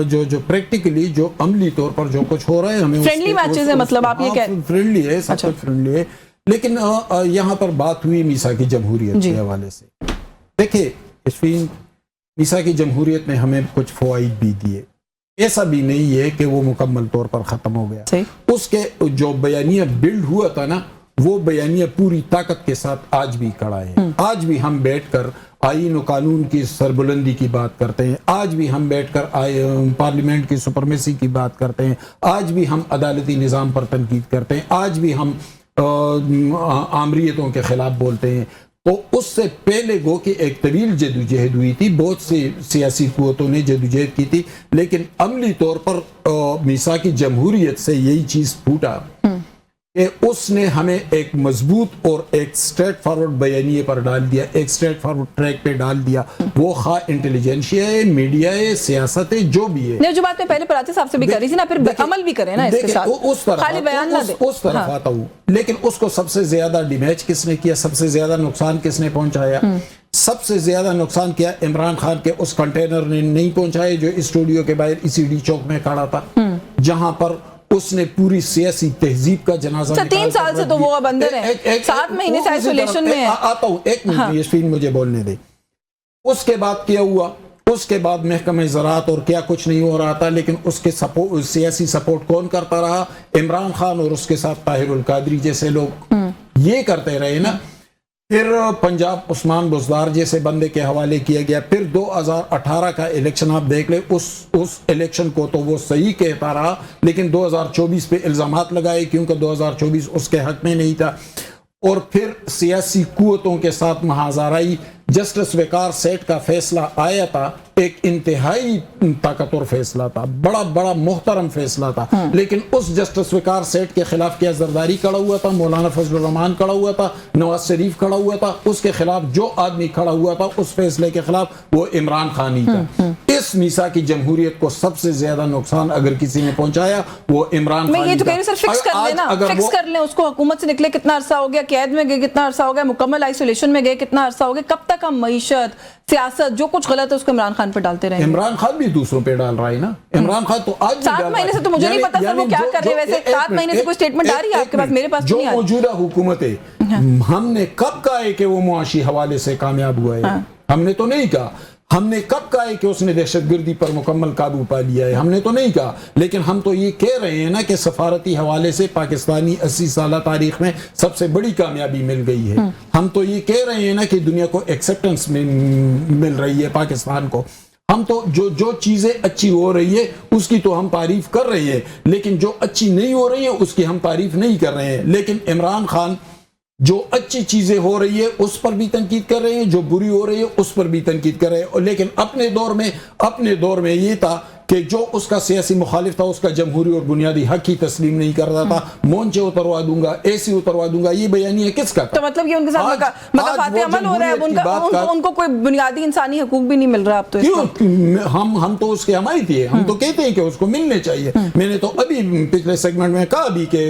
جو پریکٹیکلی جو عملی طور پر جو کچھ ہو رہا ہے ہمیں فرینڈلی میچز ہیں, مطلب آپ یہ کہہ فرینڈلی ہے, سب کچھ فرینڈلی ہے. لیکن یہاں پر بات ہوئی میثاقی جمہوریت کے حوالے سے. دیکھیں میثاقی جمہوریت نے ہمیں کچھ فوائد بھی دیے, ایسا بھی نہیں ہے کہ وہ مکمل طور پر ختم ہو گیا. اس کے جو بیانیہ بلڈ ہوا تھا نا, وہ بیانیہ پوری طاقت کے ساتھ آج بھی کڑا ہے. آج بھی ہم بیٹھ کر آئین و قانون کی سربلندی کی بات کرتے ہیں, آج بھی ہم بیٹھ کر پارلیمنٹ کی سپرمیسی کی بات کرتے ہیں, آج بھی ہم عدالتی نظام پر تنقید کرتے ہیں, آج بھی ہم آمریتوں کے خلاف بولتے ہیں. تو اس سے پہلے گو کہ ایک طویل جدوجہد ہوئی تھی, بہت سی سیاسی قوتوں نے جدوجہد کی تھی, لیکن عملی طور پر میثاقی جمہوریت سے یہی چیز پھوٹا کہ اس نے ہمیں ایک مضبوط اور ایک سٹریٹ فارورڈ بیانیے پر ڈال دیا, ایک سٹریٹ فارورڈ ٹریک پہ ڈال دیا. وہ خواہ انٹیلیجنشیا ہے, میڈیا ہے, سیاست ہے, جو بھی ہے. جو بات میں پہلے پراتے صاحب سے بھی کر رہی تھی نا, پھر عمل بھی کریں نا اس کے ساتھ, خالی بیان نہ دیں. اس طرف آتا ہوں, لیکن اس کو سب سے زیادہ ڈیمیج کس نے کیا, سب سے زیادہ نقصان کس نے پہنچایا, سب سے زیادہ نقصان کیا عمران خان کے اس کنٹینر نے نہیں پہنچائے جو اسٹوڈیو کے باہر اسی ڈی چوک میں کھڑا تھا، جہاں پر اس نے پوری سیاسی تہذیب کا جنازہ 3 سال سے تو وہ اب اندر ہے، 7 مہینے سے آئسولیشن میں ہے۔ آتا ہوں، ایک منٹ یاسمین مجھے بولنے دے۔ اس کے بعد کیا ہوا؟ اس کے بعد محکمہ زراعت اور کیا کچھ نہیں ہو رہا تھا، لیکن اس کے سیاسی سپورٹ کون کرتا رہا؟ عمران خان اور اس کے ساتھ طاہر القادری جیسے لوگ یہ کرتے رہے نا۔ پھر پنجاب عثمان بزدار جیسے بندے کے حوالے کیا گیا۔ پھر 2018 کا الیکشن آپ دیکھ لیں، اس الیکشن کو تو وہ صحیح کہتا رہا، لیکن 2024 پہ الزامات لگائے کیونکہ 2024 اس کے حق میں نہیں تھا۔ اور پھر سیاسی قوتوں کے ساتھ محاذرائی۔ جسٹس وقار سیٹھ کا فیصلہ آیا تھا، ایک انتہائی طاقتور فیصلہ تھا، بڑا محترم فیصلہ تھا، لیکن اس جسٹس وقار سیٹھ کے خلاف کیا زرداری کھڑا ہوا تھا، مولانا فضل الرحمان کھڑا ہوا تھا، نواز شریف کھڑا ہوا تھا، اس کے خلاف جو آدمی کھڑا ہوا تھا اس فیصلے کے خلاف وہ عمران خان ہی تھا۔ اس میثاقی جمہوریت کو سب سے زیادہ نقصان اگر کسی نے پہنچایا وہ عمران خان۔ میں یہ تو کہہ رہی ہوں سر، فکس کر لینا، فکس کر لیں اس کو۔ حکومت سے نکلے کتنا عرصہ ہو گیا، قید میں گئے کتنا عرصہ ہو گیا، مکمل آئسولیشن میں گئے کتنا عرصہ ہو گیا، کب تک ہم معیشت، سیاست، جو کچھ غلط ہے اس کو عمران خان پہ ڈالتے رہے؟ عمران خان بھی دوسروں پہ ڈال رہا ہے نا۔ عمران خان تو آج 7 مہینے سے تو مجھے نہیں پتا سر وہ کیا کر رہے ہیں، ویسے 7 مہینے سے کوئی سٹیٹمنٹ آ رہی ہے آپ کے پاس؟ میرے پاس نہیں آ رہی۔ جو موجودہ حکومت ہے، ہم نے کب کہا ہے کہ وہ معاشی حوالے سے کامیاب ہوا ہے؟ ہم نے تو نہیں کہا۔ ہم نے کب کہا ہے کہ اس نے دہشت گردی پر مکمل قابو پا لیا ہے؟ ہم نے تو نہیں کہا، لیکن ہم تو یہ کہہ رہے ہیں نا کہ سفارتی حوالے سے پاکستانی 80 سالہ تاریخ میں سب سے بڑی کامیابی مل گئی ہے۔ ہم تو یہ کہہ رہے ہیں نا کہ دنیا کو ایکسیپٹنس مل رہی ہے پاکستان کو۔ ہم تو جو چیزیں اچھی ہو رہی ہے اس کی تو ہم تعریف کر رہے ہیں، لیکن جو اچھی نہیں ہو رہی ہے اس کی ہم تعریف نہیں کر رہے ہیں۔ لیکن عمران خان جو اچھی چیزیں ہو رہی ہے اس پر بھی تنقید کر رہے ہیں، جو بری ہو رہی ہے اس پر بھی تنقید کر رہے ہیں، لیکن اپنے دور میں یہ تھا کہ جو اس کا سیاسی مخالف تھا اس کا جمہوری اور بنیادی حق ہی تسلیم نہیں کرتا تھا۔ مونچے اتروا دوں گا، ایسی اتروا دوں گا، یہ بیانیہ کس کا تھا؟ تو مطلب یہ ان کے ساتھ مقافات عمل ہو رہا ہے، ان کو کوئی بنیادی انسانی حقوق بھی نہیں مل رہا اب تو؟ ہم تو اس کے حمایتی ہیں، ہم تو کہتے ہیں کہ اس کو ملنے چاہیے۔ میں نے تو ابھی پچھلے سیگمنٹ میں کہا بھی کہ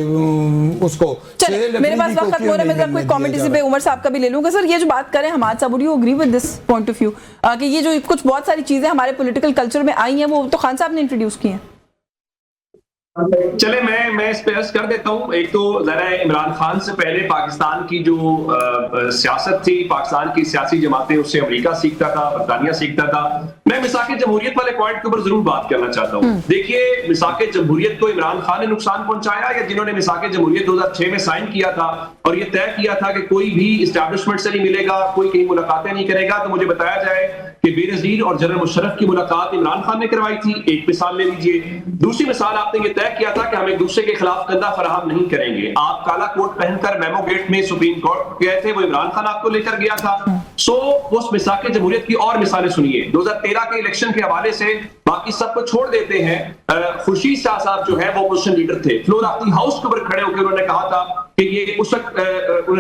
اس کو میرے پاس وقت ختم ہو رہا ہے، میں کوئی کامنٹ اسی پہ عمر صاحب کا بھی لے لوں گا۔ سر یہ جو بات کریں حماد صاحب، you agree with this point of view کہ یہ جو کچھ بہت ساری چیزیں ہمارے پولیٹیکل کلچر میں آئی ہیں وہ تو خان صاحب نے انٹروڈیوس کی ہیں؟ چلے میں اس پہ عرض کر دیتا ہوں۔ ایک تو ذرا عمران خان سے پہلے پاکستان کی جو سیاست تھی، پاکستان کی سیاسی جماعتیں، اس سے امریکہ سیکھتا تھا، برطانیہ سیکھتا تھا۔ میں میثاق جمہوریت والے پوائنٹ کے اوپر ضرور بات کرنا چاہتا ہوں۔ دیکھیے، میثاق جمہوریت کو عمران خان نے نقصان پہنچایا یا جنہوں نے میثاق جمہوریت 2006 میں سائن کیا تھا اور یہ طے کیا تھا کہ کوئی بھی اسٹیبلشمنٹ سے نہیں ملے گا، کوئی کہیں ملاقاتیں نہیں کرے گا، تو مجھے بتایا جائے کہ بے نظیر اور جنرل مشرف کی ملاقات عمران خان نے کروائی تھی۔ ایک مثال لے لیجئے۔ دوسری مثال، آپ نے یہ طے کیا تھا کہ ہم ایک دوسرے کے خلاف کندھا فراہم نہیں کریں گے۔ آپ کالا کوٹ پہن کر میمو گیٹ میں سپریم کورٹ گئے تھے، وہ عمران خان آپ کو لے کر گیا تھا۔ اس میثاق جمہوریت کی اور مثالیں سنیے۔ 2013 کے الیکشن کے حوالے سے باقی سب کو چھوڑ دیتے ہیں، خورشید شاہ صاحب جو ہے وہ اپوزیشن لیڈر تھے، فلور آف دی ہاؤس کے اوپر کھڑے ہو کے انہوں نے کہا تھا کہ یہ اس وقت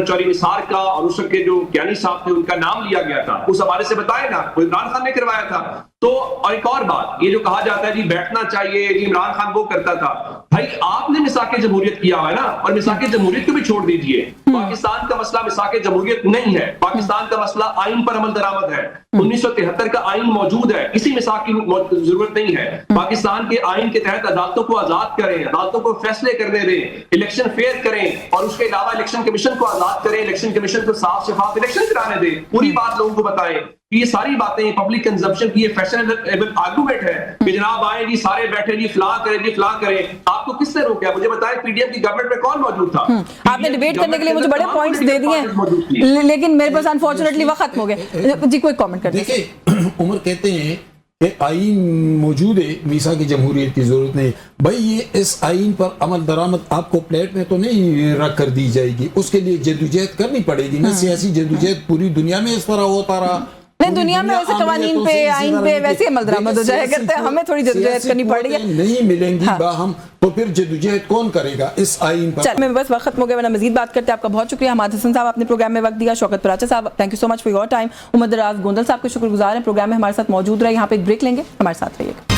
چوری نثار کا اور اس وقت کے جو کیانی صاحب تھے ان کا نام لیا گیا تھا۔ اس حوالے سے بتائے نا، وہ عمران خان نے کروایا تھا۔ تو اور ایک اور بات، یہ جو کہا جاتا ہے جی بیٹھنا چاہیے، جی عمران خان وہ کرتا تھا، بھائی آپ نے میثاق جمہوریت کیا ہوا ہے نا، اور میثاق جمہوریت کو بھی چھوڑ دیجئے۔ پاکستان کا مسئلہ میثاق جمہوریت نہیں ہے، پاکستان کا مسئلہ آئین پر عمل درآمد ہے۔ 1973 کا آئین موجود ہے، کسی میثاق کی ضرورت نہیں ہے۔ پاکستان کے آئین کے تحت عدالتوں کو آزاد کریں، عدالتوں کو فیصلے کرنے دیں، الیکشن فیئر کریں، اور اس کے علاوہ الیکشن کمیشن کو آزاد کریں، الیکشن کمیشن کو صاف شفاف الیکشن کرانے دیں، پوری بات لوگوں کو بتائیں۔ یہ ساری باتیں پبلک کنزمپشن کی یہ فیشنیبل آرگومنٹ ہے کہ جناب آئیں جی سارے بیٹھے جی فلاں کریں جی فلاں کریں۔ آپ کو کس نے روکا؟ مجھے بتائیں پی ڈی ایم کی گورنمنٹ میں کون موجود تھا؟ آپ نے ڈیبیٹ کرنے کے لیے مجھے بڑے پوائنٹس دے دیے ہیں، لیکن میرے پاس انفارچونیٹلی وقت ختم ہو گیا۔ جی کوئی کامنٹ کرتے ہیں؟ دیکھیں، عمر کہتے ہیں کہ آئین موجود ہے، میثاق جمہوریت کی ضرورت نہیں۔ بھائی یہ اس آئین پر عمل درآمد آپ کو پلیٹ میں تو نہیں رکھ کر دی جائے گی، اس کے لیے جدوجہد کرنی پڑے گی نا۔ سیاسی جدوجہد پوری دنیا میں اس طرح ہوتا رہا، نہیں دنیا میں ویسے قوانین پہ آئین پہ ویسے عمل درآمد ہو جائے کرتے ہیں، ہمیں تھوڑی جدوجہد کرنی پڑ رہی ہے۔ نہیں ملیں گی باہم تو پھر جدوجہد کون کرے گا اس آئین پر؟ چل میں بس وقت ختم ہو گیا، ورنہ مزید بات کرتے ہیں۔ آپ کا بہت شکریہ حماد حسن صاحب، آپ نے پروگرام میں وقت دیا۔ شوکت پراچا صاحب، thank you so much for your time. Umar Daraz Gondal صاحب کے شکر گزار ہیں، پروگرام میں ہمارے ساتھ موجود رہے۔ یہاں پہ ایک بریک لیں گے، ہمارے ساتھ رہیے گا۔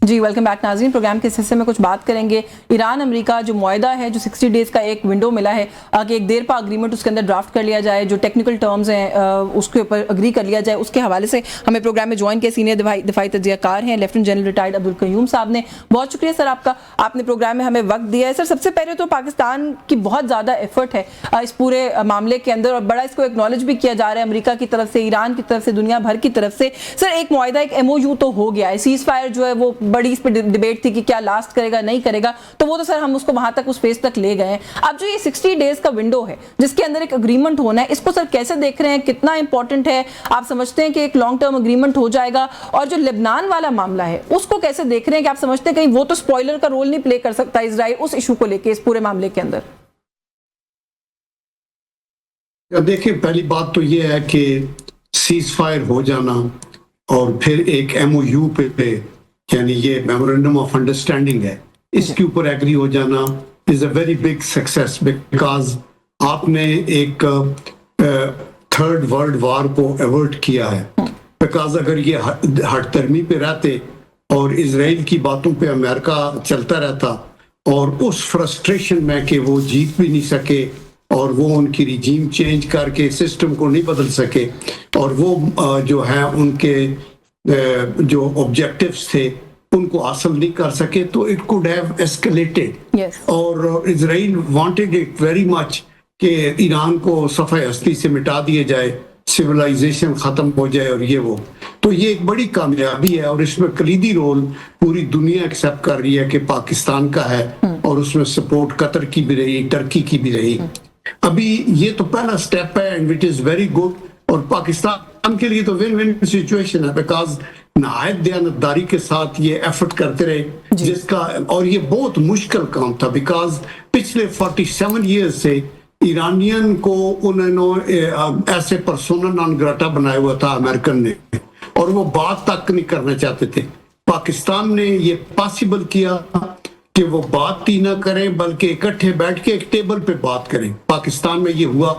جی ویلکم بیک ناظرین. پروگرام کے اس حصے میں کچھ بات کریں گے ایران امریکہ جو معاہدہ ہے, جو 60 ڈیز کا ایک ونڈو ملا ہے کہ ایک دیر پا اگریمنٹ اس کے اندر ڈرافٹ کر لیا جائے, جو ٹیکنیکل ٹرمز ہیں اس کے اوپر اگری کر لیا جائے. اس کے حوالے سے ہمیں پروگرام میں جوائن کیا سینئر دفاعی تجزیہ کار ہیں لیفٹیننٹ جنرل ریٹائرڈ عبدالقیوم صاحب نے. بہت شکریہ سر آپ کا, آپ نے پروگرام میں ہمیں وقت دیا ہے. سر سب سے پہلے تو پاکستان کی بہت زیادہ ایفرٹ ہے اس پورے معاملے کے اندر, اور بڑا اس کو ایکنالج بھی کیا جا رہا ہے امریکہ کی طرف سے, ایران کی طرف سے, دنیا بھر کی طرف سے. سر ایک معاہدہ, ایک MOU تو ہو گیا ہے, سیز فائر جو ہے وہ بڑی اس پہ ڈیبیٹ تھی کہ کیا لاسٹ کرے گا نہیں کرے گا, تو وہ تو سر ہم اس کو وہاں تک اس فیز تک لے گئے ہیں. اب جو یہ 60 ڈیز کا ونڈو ہے جس کے اندر ایک اگریمنٹ ہونا ہے, اس کو سر کیسے دیکھ رہے ہیں, کتنا امپورٹنٹ ہے؟ آپ سمجھتے ہیں کہ ایک لانگ ٹرم اگریمنٹ ہو جائے گا؟ اور جو لبنان والا معاملہ ہے اس کو کیسے دیکھ رہے ہیں کہ آپ سمجھتے ہیں کہیں وہ تو سپوائلر کا رول نہیں پلے کر سکتا اسرائیل اس ایشو کو لے کے, اس پورے معاملے کے اندر؟ دیکھیں, پہلی بات تو یہ ہے کہ سیز فائر ہو جانا اور پھر ایک MOU پہ یعنی یہ میمورینڈم آف انڈرسٹینڈنگ ہے, اس کے اوپر ایگری ہو جانا is a very big success, because آپ نے ایک تھرڈ ورلڈ وار کو ایورٹ کیا ہے. بیکاز اگر یہ ہٹ درمی پہ رہتے اور اسرائیل کی باتوں پہ امریکہ چلتا رہتا اور اس فرسٹریشن میں کہ وہ جیت بھی نہیں سکے اور وہ ان کی ریجیم چینج کر کے سسٹم کو نہیں بدل سکے اور وہ جو ہے ان کے جو آبجیکٹیوز تھے ان کو حاصل نہیں کر سکے, تو اٹ کوڈ ہیو ایسکلیٹڈ. اور اسرائیل وانٹڈ اٹ ویری مچ کہ ایران کو صفحہ ہستی سے مٹا دیا جائے, سویلائزیشن ختم ہو جائے اور یہ وہ. تو یہ ایک بڑی کامیابی ہے اور اس میں کلیدی رول پوری دنیا ایکسیپٹ کر رہی ہے کہ پاکستان کا ہے, اور اس میں سپورٹ قطر کی بھی رہی, ٹرکی کی بھی رہی. ابھی یہ تو پہلا سٹیپ ہے and it is very good, اور پاکستان کے لیے تو ون ون سچویشن ہے, بیکاز نہایت دیانتداری کے ساتھ یہ ایفرٹ کرتے رہے جس کا, اور یہ بہت مشکل کام تھا بیکاز پچھلے 47 ایئرز سے ایرانین کو انہوں نے ایسے پرسونا نان گراٹا بنایا ہوا تھا امریکن نے, اور وہ بات تک نہیں کرنا چاہتے تھے. پاکستان نے یہ پاسبل کیا کہ وہ بات ہی نہ کریں بلکہ اکٹھے بیٹھ کے ایک ٹیبل پہ بات کریں. پاکستان میں یہ ہوا,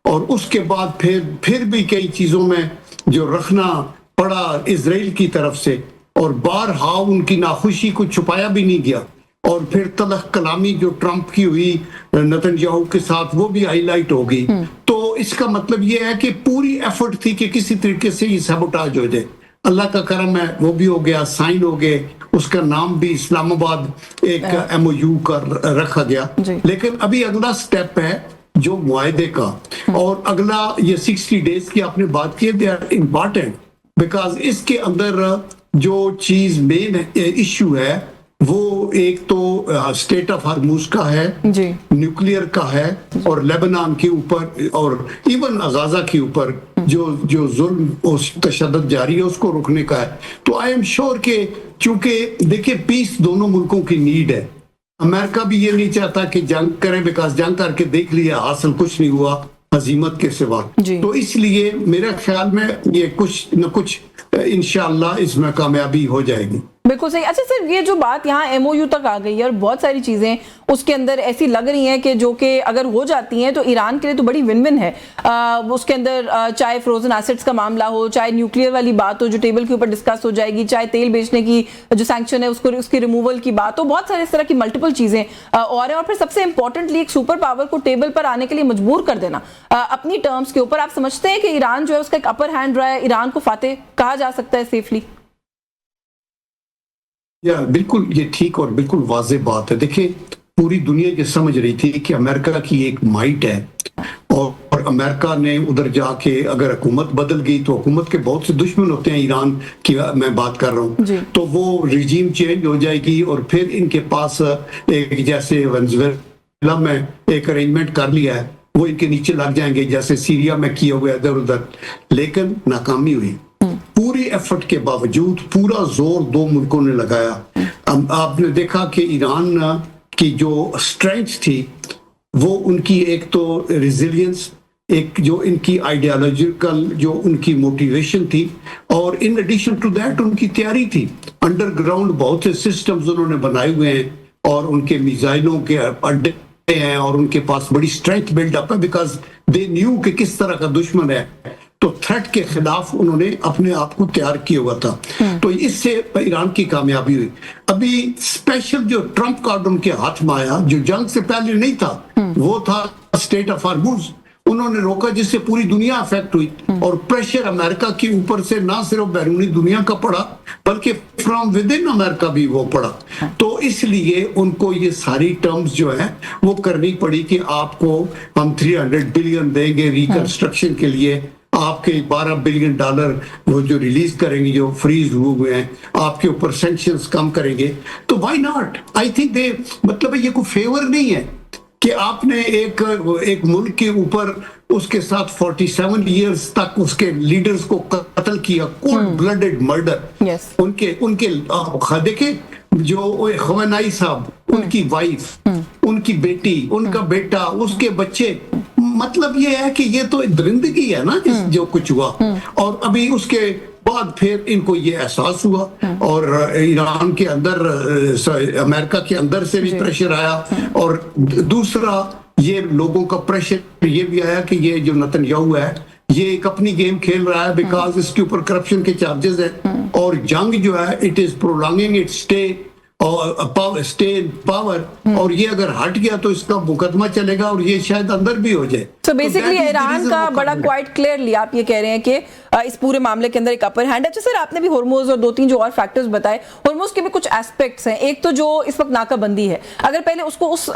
اور اس کے بعد پھر بھی کئی چیزوں میں جو رکھنا پڑا اسرائیل کی طرف سے, اور بارہا ان کی ناخوشی کو چھپایا بھی نہیں گیا, اور پھر تلخ کلامی جو ٹرمپ کی ہوئی نتنیاہو کے ساتھ وہ بھی ہائی لائٹ ہو گئی. تو اس کا مطلب یہ ہے کہ پوری ایفرٹ تھی کہ کسی طریقے سے یہ سیبوٹاج ہو جائے. اللہ کا کرم ہے وہ بھی ہو گیا, سائن ہو گئے, اس کا نام بھی اسلام آباد ایک MOU کا رکھا گیا. لیکن ابھی اگلا سٹیپ ہے جو معاہدے کا, اور اگلا یہ 60 ڈیز کی آپ نے بات کی, دے آر امپارٹینٹ بیکاز اس کے اندر جو چیز مین ایشو ہے وہ ایک تو اسٹیٹ آف ہرموز کا ہے, نیوکلیئر کا ہے, اور لیبنان کے اوپر اور ایون غزہ کے اوپر جو ظلم اور تشدد جاری ہے اس کو روکنے کا ہے. تو آئی ایم شور کہ چونکہ دیکھیں پیس دونوں ملکوں کی نیڈ ہے. امریکہ بھی یہ نہیں چاہتا کہ جنگ کریں بیکاز جنگ کر کے دیکھ لیا حاصل کچھ نہیں ہوا ہزیمت کے سوا. تو اس لیے میرے خیال میں یہ کچھ نہ کچھ انشاءاللہ اس میں کامیابی ہو جائے گی. بالکل صحیح. اچھا سر, یہ جو بات یہاں MOU تک آ گئی ہے اور بہت ساری چیزیں اس کے اندر ایسی لگ رہی ہیں کہ جو کہ اگر ہو جاتی ہیں تو ایران کے لیے تو بڑی ون ون ہے. اس کے اندر چاہے فروزن ایسٹس کا معاملہ ہو, چاہے نیوکلیئر والی بات ہو جو ٹیبل کے اوپر ڈسکس ہو جائے گی, چاہے تیل بیچنے کی جو سینکشن ہے اس کی ریموول کی بات ہو, بہت سارے اس طرح کی ملٹیپل چیزیں اور ہیں. اور پھر سب سے امپورٹنٹلی ایک سپر پاور کو ٹیبل پر آنے کے لیے مجبور کر دینا اپنی ٹرمز کے اوپر. آپ سمجھتے ہیں کہ ایران جو ہے اس کا ایک اپر ہینڈ رہا ہے, ایران کو فاتح کہا جا سکتا ہے سیفلی؟ بالکل یہ ٹھیک اور بالکل واضح بات ہے. دیکھیں پوری دنیا یہ سمجھ رہی تھی کہ امریکہ کی ایک مائٹ ہے, اور امریکہ نے ادھر جا کے اگر حکومت بدل گئی تو حکومت کے بہت سے دشمن ہوتے ہیں, ایران کی میں بات کر رہا ہوں, تو وہ ریجیم چینج ہو جائے گی اور پھر ان کے پاس ایک جیسے ونزویلا میں ایک ارینجمنٹ کر لیا ہے وہ ان کے نیچے لگ جائیں گے جیسے سیریا میں کیا ہوا ہے ادھر ادھر. لیکن ناکامی ہوئی. پوری ایفرٹ کے باوجود پورا زور دو ملکوں نے لگایا. آپ نے دیکھا کہ ایران کی جو اسٹرینتھ تھی وہ ان کی ایک تو ریزیلینس, ایک جو ان کی آئیڈیالوجیکل جو ان کی موٹیویشن تھی, اور ان ایڈیشن ٹو دیٹ ان کی تیاری تھی. انڈر گراؤنڈ بہت سے سسٹمز انہوں نے بنائے ہوئے ہیں, اور ان کے میزائلوں کے اڈے ہیں, اور ان کے پاس بڑی اسٹرینتھ بلڈ اپ ہے بیکاز دے نیو کہ کس طرح کا دشمن ہے. تو تھریٹ کے خلاف انہوں نے اپنے آپ کو تیار کیا ہوا تھا. تو اس سے ایران کی کامیابی ہوئی. ابھی اسپیشل جو ٹرمپ کارڈ ان کے ہاتھ میں آیا جو جنگ سے پہلے نہیں تھا وہ تھا اسٹیٹ آف ہارموز. انہوں نے روکا جس سے پوری دنیا افیکٹ ہوئی اور پریشر امریکہ کے اوپر سے نہ صرف بیرونی دنیا کا پڑا بلکہ فرام ود ان امریکہ بھی وہ پڑا. تو اس لیے ان کو یہ ساری ٹرمز جو ہے وہ کرنی پڑی کہ آپ کو ہم 300 بلین دیں گے ریکنسٹرکشن کے لیے, آپ کے $12 بلین وہ جو ریلیز کریں گے جو فریز ہوئے ہیں, آپ کے اوپر سینکشنز کم کریں گے. تو why not, I think they مطلب یہ کوئی فیور نہیں ہے کہ آپ نے ایک ملک کے اوپر اس کے ساتھ 47 ایئرز تک اس کے لیڈرز کو قتل کیا, کولڈ بلڈڈ مرڈر. ان کے دیکھیں جو خمینائی صاحب, ان کی وائف, ان کی بیٹی, ان کا بیٹا, اس کے بچے, مطلب یہ ہے کہ یہ تو درندگی ہے نا جو کچھ ہوا. اور ابھی اس کے بعد پھر ان کو یہ احساس ہوا اور ایران کے اندر امریکہ کے اندر سے بھی پریشر آیا اور دوسرا یہ لوگوں کا پریشر یہ بھی آیا کہ یہ جو نتن یاہو ہے یہ ایک اپنی گیم کھیل رہا ہے بیکاز اس کے اوپر کرپشن کے چارجز ہیں اور جنگ جو ہے it is prolonging it stay power اور یہ اگر ہٹ گیا تو اس کا مقدمہ چلے گا اور یہ شاید اندر بھی ہو جائے. تو بیسیکلی ایران کا بڑا کوائٹ کلیئرلی آپ یہ کہہ رہے ہیں کہ اس پورے معاملے کے اندر ایک اپر ہینڈ ہے. اچھا سر, آپ نے بھی ہرموز اور 2-3 جو اور فیکٹرز بتائے, ہرموز کے بھی کچھ ایسپیکٹس ہیں. ایک تو جو اس وقت ناکہ بندی ہے, اگر پہلے اس کو اس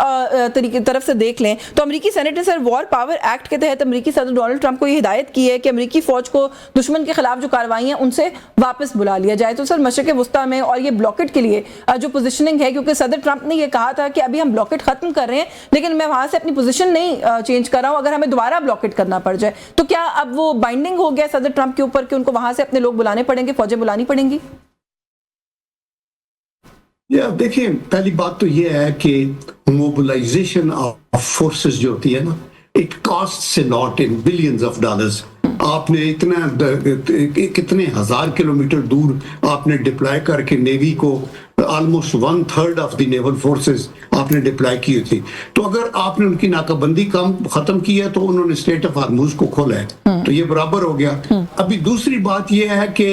طریقے طرف سے دیکھ لیں تو امریکی سینٹ نے سر وار پاور ایکٹ کے تحت امریکی صدر ڈونلڈ ٹرمپ کو یہ ہدایت کی ہے کہ امریکی فوج کو دشمن کے خلاف جو کارروائیاں ہیں ان سے واپس بلا لیا جائے. تو سر مشرق وسطیٰ میں اور یہ بلاکٹ کے لیے جو پوزیشننگ ہے, کیونکہ صدر ٹرمپ نے یہ کہا تھا کہ ابھی ہم بلاکٹ ختم کر رہے ہیں لیکن میں وہاں سے اپنی پوزیشن نہیں چینج کر رہا ہوں, اگر ہمیں دوبارہ بلاکٹ کرنا پڑ جائے تو کیا اب وہ بائنڈنگ ہو گیا صدر ٹرمپ کے اوپر کہ ان کو وہاں سے اپنے لوگ بلانے پڑیں گے, فوجیں بلانی پڑیں گی؟ دیکھیں, پہلی بات تو یہ ہے کہ موبلائزیشن آف فورسز جو ہوتی ہے نا, it casts a lot in billions of dollars. آپ نے کتنے ہزار کلومیٹر دور آپ نے ڈپلائی کر کے نیوی کو almost 1/3 of the naval forces آپ نے ڈپلائی کی تھی. تو اگر آپ نے ان کی ناکہ بندی ختم کی ہے تو انہوں نے اسٹیٹ آف ہارموز کو کھولا ہے, تو یہ برابر ہو گیا. ابھی دوسری بات یہ ہے کہ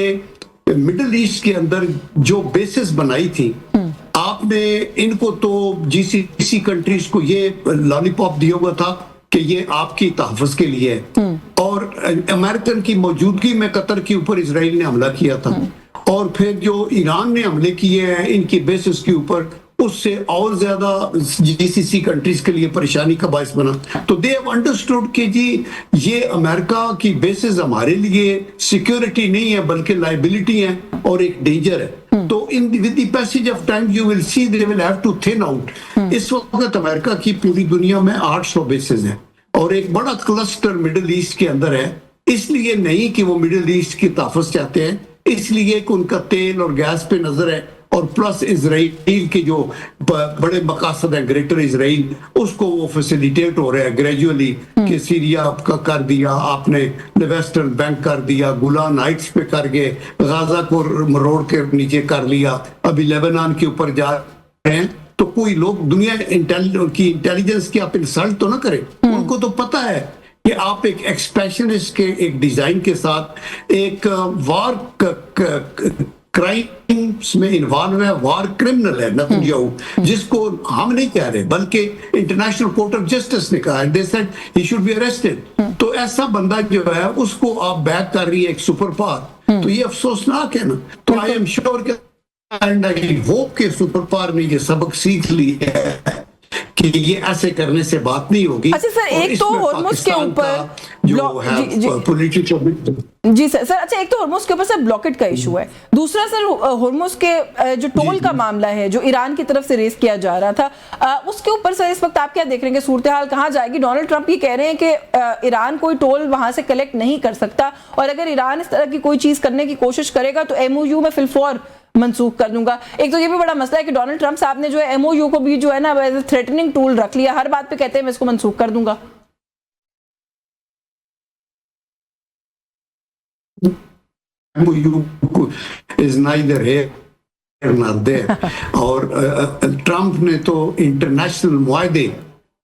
مڈل ایسٹ کے اندر جو بیسز بنائی تھی آپ نے ان کو تو GCC کنٹریز کو یہ لالی پاپ دیا ہوا تھا کہ یہ آپ کی تحفظ کے لیے ہے, اور امریکن کی موجودگی میں قطر کے اوپر اسرائیل نے حملہ کیا تھا, اور پھر جو ایران نے حملے کیے ہیں ان کی بیسز کے اوپر, اس سے اور زیادہ GCC کنٹریز کے لیے پریشانی کا باعث بنا. تو دے ہیو انڈرسٹوڈ کہ جی یہ امریکہ کی بیسز ہمارے لیے سیکیورٹی نہیں ہے بلکہ لائبلٹی ہے اور ایک ڈینجر ہے. تو with the passage of time you will see they will have to thin out. اس وقت امریکہ کی پوری دنیا میں 800 بیسز ہیں اور ایک بڑا کلسٹر مڈل ایسٹ کے اندر ہے. اس لیے نہیں کہ وہ مڈل ایسٹ کی تحفظ چاہتے ہیں, اس لیے کہ ان کا تیل اور گیس پہ نظر ہے, اور پلس اسرائیل کے جو بڑے مقاصد ہیں گریٹر اسرائیل اس کو وہ فیسیلیٹیٹ ہو رہا ہے گریجولی کہ سیریا کا کر دیا آپ نے, ویسٹرن بینک کر دیا, گولان ہائٹس پہ کر گئے, غازہ کو روڈ کے نیچے کر لیا, ابھی لیبنان کے اوپر جا رہے ہیں. تو کوئی لوگ دنیا کی انٹیلیجنس کی آپ انسلٹ تو نہ کریں, ان کو تو پتہ ہے کہ آپ ایک ایکسپیشنسٹ کے ایک ڈیزائن کے ساتھ ایک وار کرائمز میں انوالو ہے, وار کرمنل ہے نتن یاہو, جس کو ہم نہیں کہہ رہے بلکہ انٹرنیشنل کورٹ آف جسٹس نے کہا ہے, they said he should be arrested. تو ایسا بندہ جو ہے اس کو آپ بیک کر رہی ہے ایک سپر پاور, تو یہ افسوسناک ہے نا. تو آئی ایم شیور کہ ہوپ کے سپر پاور نے یہ سبق سیکھ لی ہے کہ یہ ایسے کرنے سے بات نہیں ہوگی. اچھا سر, ایک تو ہرمز کے اوپر جی سر اچھا ایک تو ہرمز کے اوپر سر بلاکٹ کا ایشو ہے, دوسرا سر ہرمز کے جو ٹول کا معاملہ ہے جو ایران کی طرف سے ریز کیا جا رہا تھا, اس کے اوپر سر اس وقت آپ کیا دیکھ رہے ہیں کہ صورتحال کہاں جائے گی؟ ڈونلڈ ٹرمپ یہ کہہ رہے ہیں کہ ایران کوئی ٹول وہاں سے کلیکٹ نہیں کر سکتا, اور اگر ایران اس طرح کی کوئی چیز کرنے کی کوشش کرے گا تو MOU میں فی الفور منسوخ کر دوں گا. ایک تو یہ بھی بڑا مسئلہ ہے کہ ڈونلڈ ٹرمپ صاحب نے جو ہے MOU کو بھی جو ہے نا ایز اے تھریٹننگ ٹول رکھ لیا, ہر بات پہ کہتے ہیں میں اس کو منسوخ کر دوں گا. is neither here nor there. اور ٹرمپ نے تو انٹرنیشنل معاہدے